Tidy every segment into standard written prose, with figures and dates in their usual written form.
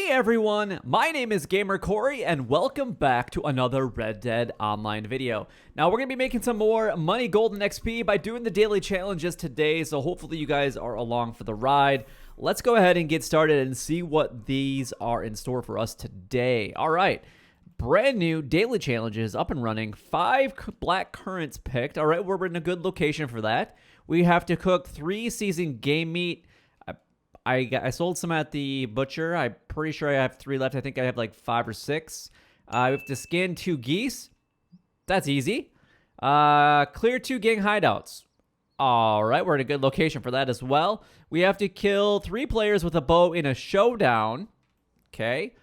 Hey everyone, my name is Gamer Corey and welcome back to another Red Dead Online video. Now we're going to be making some more money, gold, and XP by doing the daily challenges today, so hopefully you guys are along for the ride. Let's go ahead and get started and see what these are in store for us today. Alright, brand new daily challenges up and running, 5 black currants picked. Alright, we're in a good location for that. We have to cook 3 seasoned game meat. I sold some at the butcher. I'm pretty sure I have 3 left. I think I have like 5 or 6. We have to skin 2 geese. That's easy. Clear 2 gang hideouts. All right, we're in a good location for that as well. We have to kill 3 players with a bow in a showdown. Okay.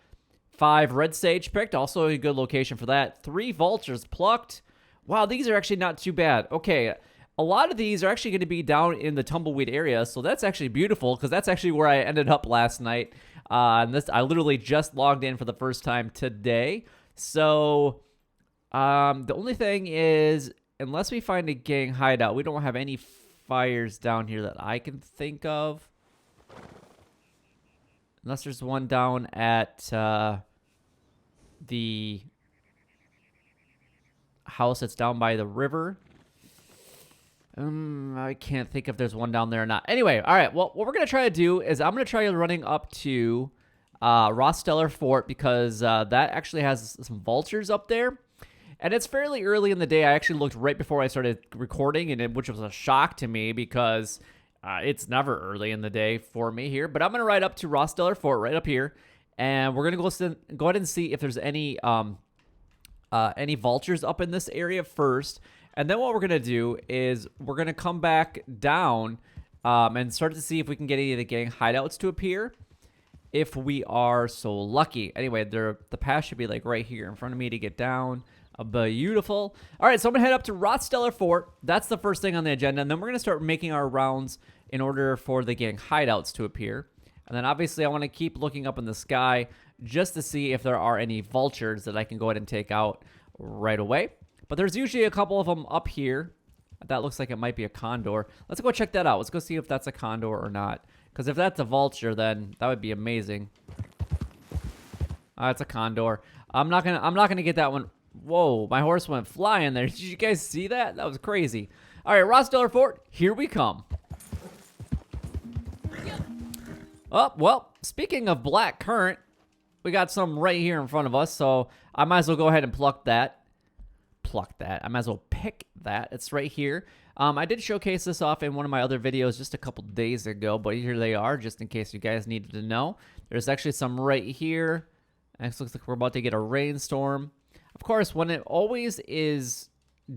5 red sage picked. Also a good location for that. 3 vultures plucked. Wow, these are actually not too bad. Okay. A lot of these are actually going to be down in the tumbleweed area, so that's actually beautiful because that's actually where I ended up last night. I literally just logged in for the first time today. So the only thing is, unless we find a gang hideout, we don't have any fires down here that I can think of. Unless there's one down at the house that's down by the river. I can't think if there's one down there or not. Anyway, all right. Well, what we're going to try to do is I'm going to try running up to Rostellar Fort because that actually has some vultures up there. And it's fairly early in the day. I actually looked right before I started recording, which was a shock to me because it's never early in the day for me here. But I'm going to ride up to Rostellar Fort right up here. And we're going to go ahead and see if there's any vultures up in this area first. And then what we're going to do is we're going to come back down and start to see if we can get any of the gang hideouts to appear if we are so lucky. Anyway, the path should be like right here in front of me to get down. Beautiful. All right, so I'm going to head up to Rostellar Fort. That's the first thing on the agenda. And then we're going to start making our rounds in order for the gang hideouts to appear. And then obviously I want to keep looking up in the sky just to see if there are any vultures that I can go ahead and take out right away. But there's usually a couple of them up here. That looks like it might be a condor. Let's go check that out. Let's go see if that's a condor or not. Because if that's a vulture, then that would be amazing. It's a condor. I'm not gonna get that one. Whoa, my horse went flying there. Did you guys see that? That was crazy. All right, Rostellar Fort, here we come. Oh, well, speaking of black currant, we got some right here in front of us, so I might as well go ahead and pluck that. I might as well pick that. It's right here. I did showcase this off in one of my other videos just a couple days ago, but here they are, just in case you guys needed to know. There's actually some right here. It looks like we're about to get a rainstorm. Of course, when it always is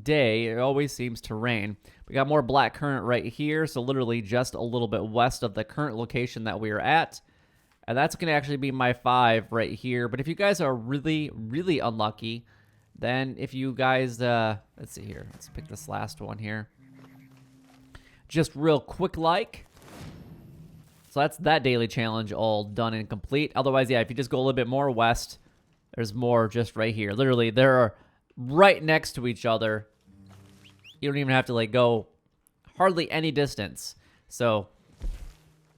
day, it always seems to rain. We got more black currant right here, so literally just a little bit west of the current location that we are at. And that's going to actually be my 5 right here. But if you guys are really, really unlucky, then if you guys, let's see here. Let's pick this last one here. Just real quick like. So that's that daily challenge all done and complete. Otherwise, yeah, if you just go a little bit more west, there's more just right here. Literally, they're right next to each other. You don't even have to like go hardly any distance. So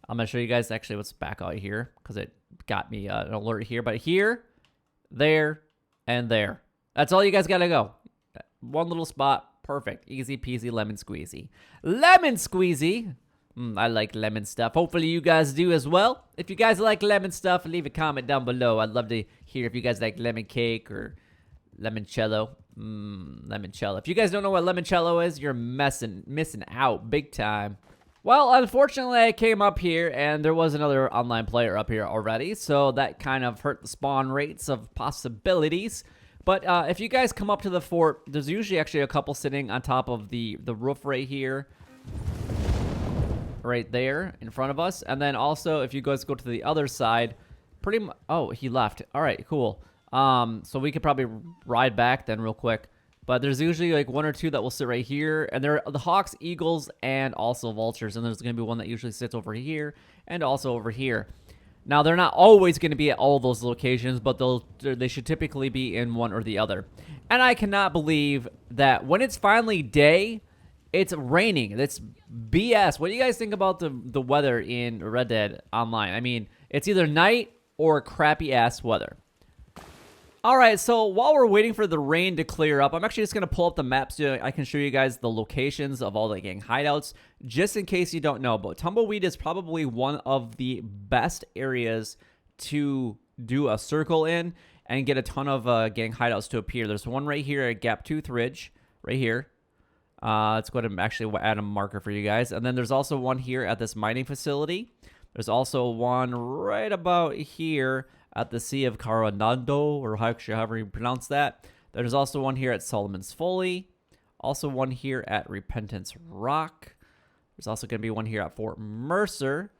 I'm going to show you guys actually what's back out here because it got me an alert here. But here, there, and there. That's all you guys got to go. One little spot. Perfect. Easy peasy lemon squeezy. Lemon squeezy. I like lemon stuff. Hopefully you guys do as well. If you guys like lemon stuff, leave a comment down below. I'd love to hear if you guys like lemon cake or limoncello. Limoncello. If you guys don't know what limoncello is, you're missing out big time. Well, unfortunately, I came up here and there was another online player up here already. So that kind of hurt the spawn rates of possibilities. But if you guys come up to the fort, there's usually actually a couple sitting on top of the roof right here. Right there in front of us. And then also, if you guys go to the other side, pretty much... Oh, he left. All right, cool. So we could probably ride back then real quick. But there's usually like 1 or 2 that will sit right here. And there are the hawks, eagles, and also vultures. And there's going to be one that usually sits over here and also over here. Now, they're not always going to be at all those locations, but they should typically be in one or the other. And I cannot believe that when it's finally day, it's raining. That's BS. What do you guys think about the weather in Red Dead Online? I mean, it's either night or crappy ass weather. Alright, so while we're waiting for the rain to clear up, I'm actually just going to pull up the map so I can show you guys the locations of all the gang hideouts, just in case you don't know. But Tumbleweed is probably one of the best areas to do a circle in and get a ton of gang hideouts to appear. There's one right here at Gap Tooth Ridge, right here. Let's go ahead and actually add a marker for you guys. And then there's also one here at this mining facility. There's also one right about here at the Sea of Coronado, or however you pronounce that. There's also one here at Solomon's Folly. Also one here at Repentance Rock. There's also going to be one here at Fort Mercer.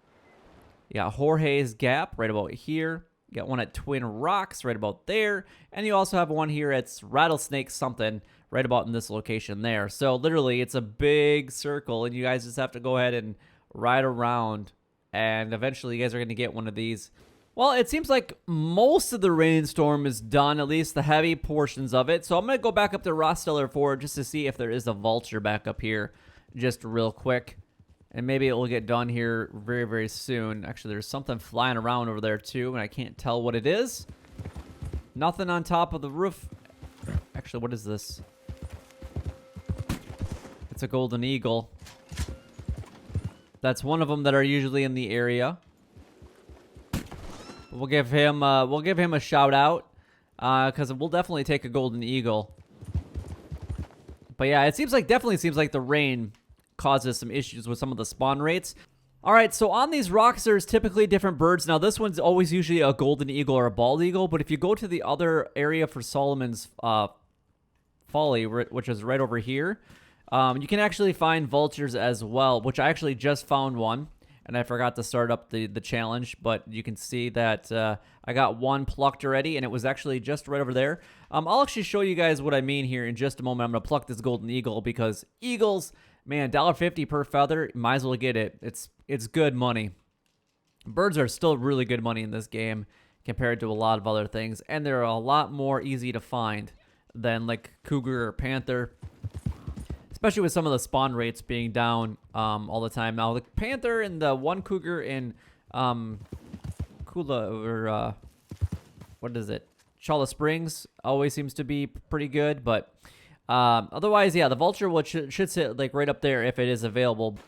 You got Jorge's Gap right about here. You got one at Twin Rocks right about there. And you also have one here at Rattlesnake something right about in this location there. So literally it's a big circle, and you guys just have to go ahead and ride around. And eventually you guys are going to get one of these. Well, it seems like most of the rainstorm is done, at least the heavy portions of it. So I'm going to go back up to Rostellar Ford just to see if there is a vulture back up here just real quick. And maybe it will get done here very, very soon. Actually, there's something flying around over there too, and I can't tell what it is. Nothing on top of the roof. Actually, what is this? It's a golden eagle. That's one of them that are usually in the area. We'll give him a shout out because we'll definitely take a golden eagle. But yeah, it definitely seems like the rain causes some issues with some of the spawn rates. All right, so on these rocks, there's typically different birds. Now this one's always usually a golden eagle or a bald eagle, but if you go to the other area for Solomon's Folly, which is right over here, you can actually find vultures as well, which I actually just found one. And I forgot to start up the challenge, but you can see that I got one plucked already, and it was actually just right over there. I'll actually show you guys what I mean here in just a moment. I'm going to pluck this golden eagle because eagles, man, $1.50 per feather, might as well get it. It's good money. Birds are still really good money in this game compared to a lot of other things, and they're a lot more easy to find than like cougar or panther. Especially with some of the spawn rates being down all the time. Now, the panther and the one cougar in Kula, or what is it? Chala Springs always seems to be pretty good. But otherwise, yeah, the vulture should sit like right up there if it is available.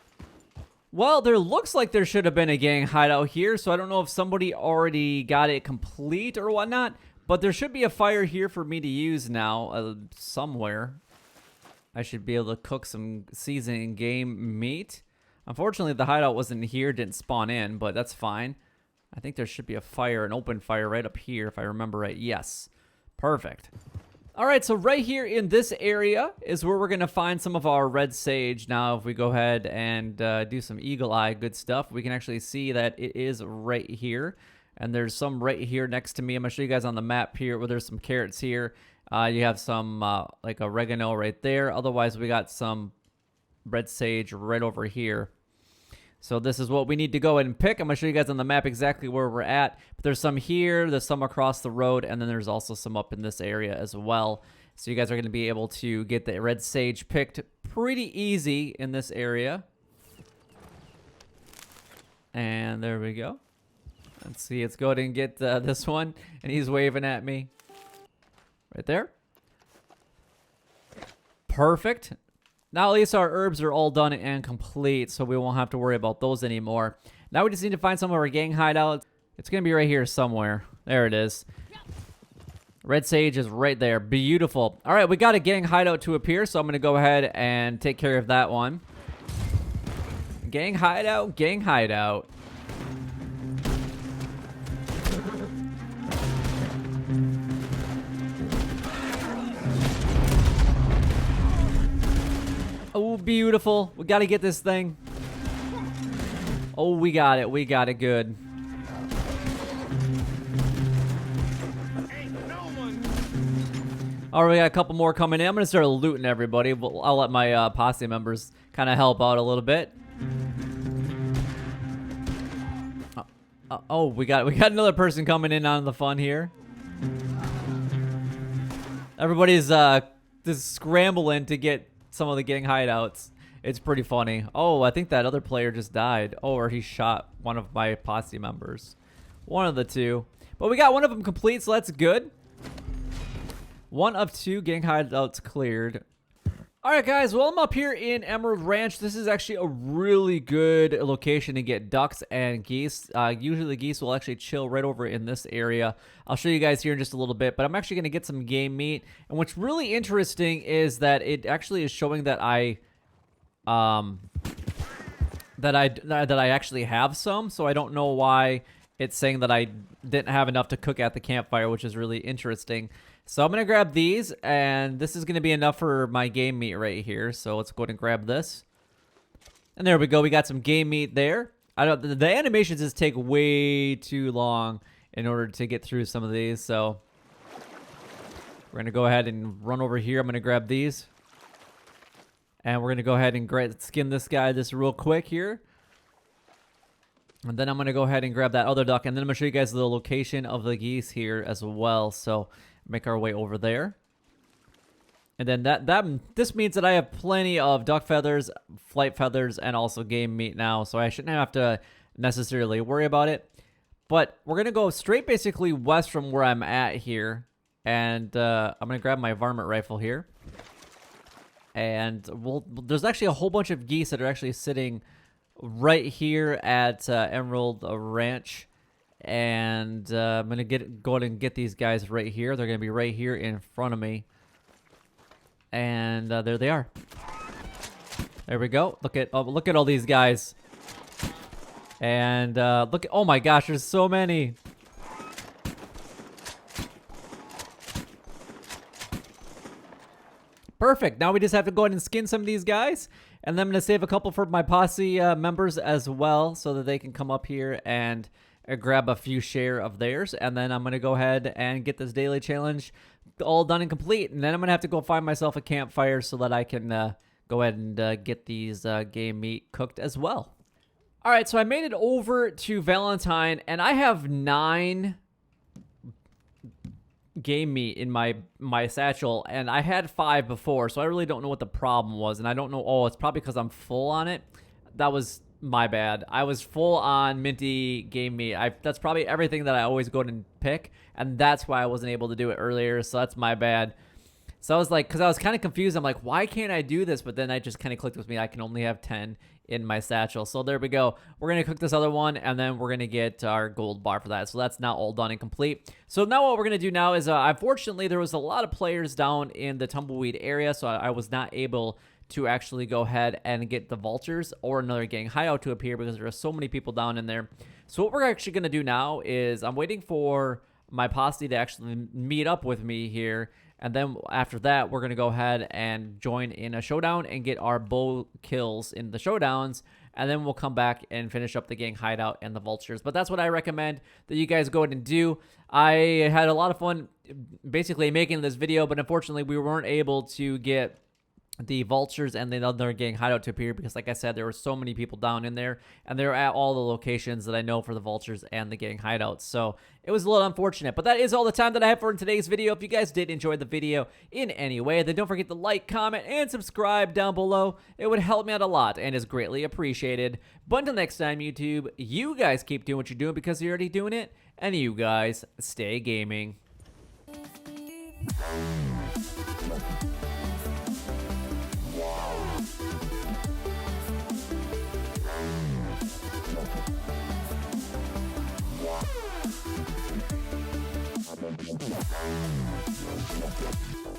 Well, there looks like there should have been a gang hideout here. So I don't know if somebody already got it complete or whatnot. But there should be a fire here for me to use now somewhere. I should be able to cook some seasoned game meat. Unfortunately, the hideout wasn't here, didn't spawn in, but that's fine. I think there should be a fire, an open fire right up here, if I remember right. Yes. Perfect. All right, so right here in this area is where we're going to find some of our red sage. Now, if we go ahead and do some eagle eye good stuff, we can actually see that it is right here. And there's some right here next to me. I'm going to show you guys on the map here where there's some carrots here. You have some like oregano right there. Otherwise, we got some red sage right over here. So this is what we need to go ahead and pick. I'm going to show you guys on the map exactly where we're at. But there's some here, there's some across the road, and then there's also some up in this area as well. So you guys are going to be able to get the red sage picked pretty easy in this area. And there we go. Let's see, let's go ahead and get this one. And he's waving at me. Right there. Perfect. Now at least our herbs are all done and complete, so we won't have to worry about those anymore. Now we just need to find some of our gang hideouts. It's going to be right here somewhere. There it is. Red sage is right there. Beautiful. All right, we got a gang hideout to appear, so I'm going to go ahead and take care of that one. Gang hideout, gang hideout. Oh, beautiful. We got to get this thing. Oh, we got it. We got it good. All right, we got a couple more coming in. I'm going to start looting everybody. I'll let my posse members kind of help out a little bit. Oh, we got another person coming in on the fun here. Everybody's just scrambling to get some of the gang hideouts. It's pretty funny. Oh, I think that other player just died. Oh, or he shot one of my posse members. One of the two. But we got one of them complete, so that's good. 1 of 2 gang hideouts cleared. Alright guys, well I'm up here in Emerald Ranch. This is actually a really good location to get ducks and geese. Usually the geese will actually chill right over in this area. I'll show you guys here in just a little bit, but I'm actually going to get some game meat. And what's really interesting is that it actually is showing that I actually have some, so I don't know why it's saying that I didn't have enough to cook at the campfire, which is really interesting. So I'm going to grab these, and this is going to be enough for my game meat right here. So let's go ahead and grab this. And there we go. We got some game meat there. The animations just take way too long in order to get through some of these. So we're going to go ahead and run over here. I'm going to grab these. And we're going to go ahead and skin this guy just real quick here. And then I'm going to go ahead and grab that other duck. And then I'm going to show you guys the location of the geese here as well. So make our way over there. And then this means that I have plenty of duck feathers, flight feathers, and also game meat now. So I shouldn't have to necessarily worry about it. But we're going to go straight basically west from where I'm at here. And I'm going to grab my varmint rifle here. And there's actually a whole bunch of geese that are actually sitting right here at Emerald Ranch. And I'm going to go ahead and get these guys right here. They're going to be right here in front of me. And there they are. There we go. Look at all these guys. And look at, oh my gosh, there's so many. Perfect. Now we just have to go ahead and skin some of these guys. And then I'm going to save a couple for my posse members as well, so that they can come up here and grab a few share of theirs. And then I'm going to go ahead and get this daily challenge all done and complete. And then I'm going to have to go find myself a campfire so that I can go ahead and get these game meat cooked as well. All right, so I made it over to Valentine, and I have 9 game meat in my satchel, and I had 5 before, so I really don't know what the problem was. And I don't know, oh, it's probably because I'm full on it. That was my bad. I was full on minty game meat. That's probably everything that I always go and pick, and that's why I wasn't able to do it earlier, so that's my bad. So I was like, because I was kind of confused. I'm like, why can't I do this? But then I just kind of clicked with me. I can only have 10 in my satchel. So there we go. We're going to cook this other one, and then we're going to get our gold bar for that. So that's now all done and complete. So now what we're going to do now is, unfortunately, there was a lot of players down in the Tumbleweed area, so I was not able to actually go ahead and get the vultures or another gang hideout to appear because there are so many people down in there. So what we're actually going to do now is I'm waiting for my posse to actually meet up with me here. And then after that, we're going to go ahead and join in a showdown and get our bow kills in the showdowns. And then we'll come back and finish up the gang hideout and the vultures. But that's what I recommend that you guys go ahead and do. I had a lot of fun basically making this video, but unfortunately we weren't able to get the vultures and the other gang hideout to appear because, like I said, there were so many people down in there, and they're at all the locations that I know for the vultures and the gang hideouts. So it was a little unfortunate, but that is all the time that I have for today's video. If you guys did enjoy the video in any way, then don't forget to like, comment, and subscribe down below. It would help me out a lot and is greatly appreciated. But until next time, YouTube, you guys keep doing what you're doing because you're already doing it, and you guys stay gaming. Yeah.